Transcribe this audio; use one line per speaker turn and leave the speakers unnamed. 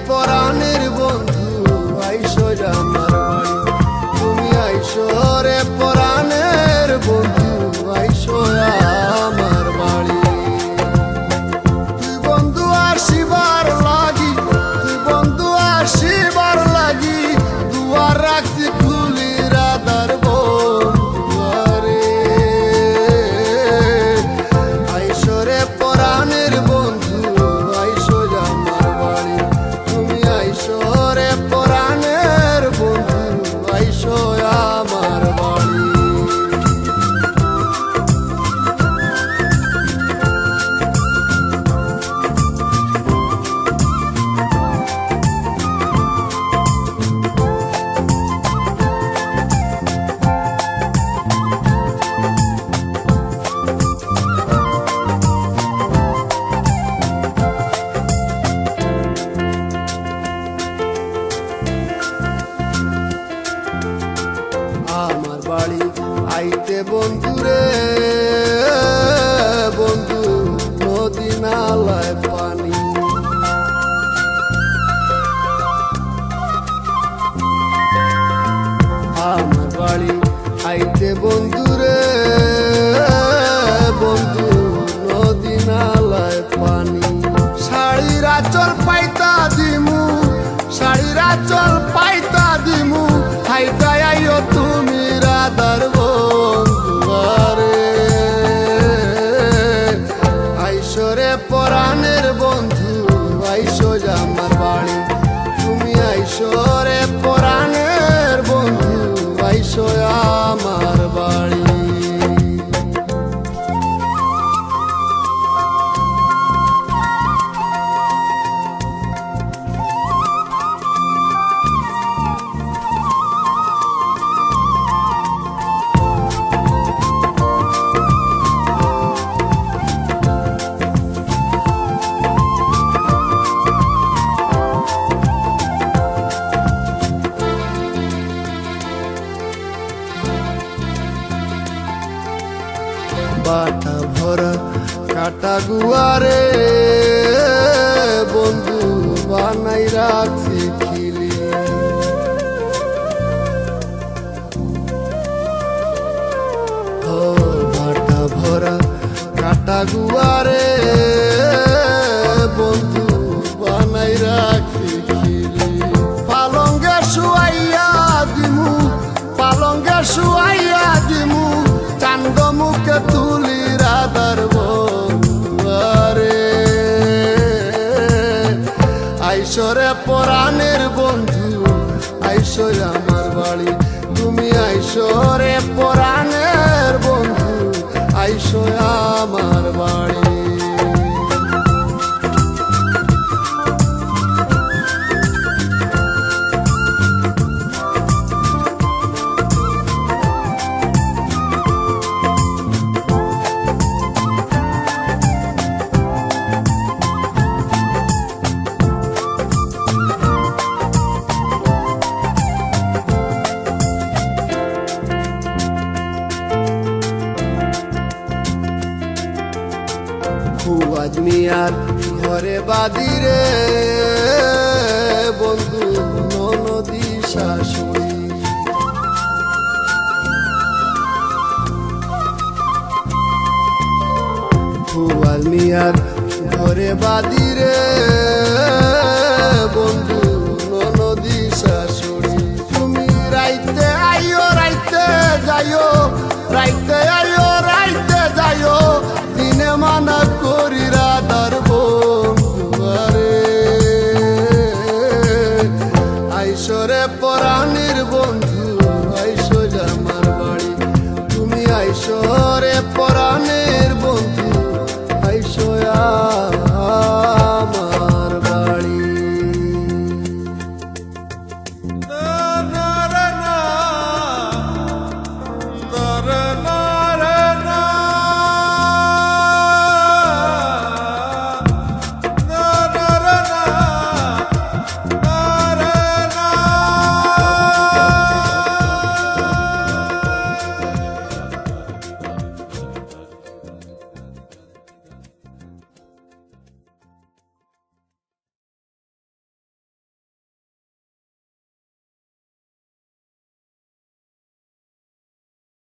পরাণের বন্ধু আইসো আমার বাড়ি, তুমি আইসো রে পরাণের বন্ধু আইসো আমার বাড়ি। তুই বন্ধু আসিবার লাগি, তুই বন্ধু আসিবার লাগি দুয়ার রাখছি খুলি রাধার বন্ধুয়ারে। আইসো রে পরাণের বন্ধু আইসো আমার বাড়ি, তুমি আইসো রে পরাণের বন্ধু আইসো আমার বাড়ি। আমার বাড়ি আইতে বন্ধুরে বন্ধু নদী নালায় পানি। আমার বাড়ি আইতে বন্ধুরে বন্ধু নদী নালায় পানি। শাড়ির আঁচল পাইতা দিমু, শাড়ির আঁচল পাইতা দিমু, হাইতাই আইও তুমি রাধার বন্ধুয়ারে। আইসো রে পরাণের বন্ধু আইসো আমার বাড়ি, তুমি আইসো রে পরাণের বন্ধু আইসো আমার বাড়ি। বাটা ভরা কাটা গুয়ারে বন্ধু বানাই রাখছি খিলি। ও বাটা ভরা কাটা গুয়ারে বন্ধু বানাই রাখছি খিলি। পালঙ্গে শুয়াইয়া দিমু, পালঙ্গে শুয়াইয়া দিমু, চান্দ মুখে তুলি রাধার বন্ধুয়ারে। আইসো রে পরাণের বন্ধু আইসো আমার বাড়ি, তুমি আইসো রে পরাণের বন্ধু আইসো আমার বাড়ি। ফুয়াদ মিয়ার ঘরে বাদিরে বন্ধু ননদী শাশুড়ি। ফুয়াদ মিয়ার ঘরে বাদিরে বন্ধু ননদী শাশুড়ি। তুমি রাইতে আইও রাইতে যাইও, রাইতে আইও রাইতে যাইও, দিনে মানা করি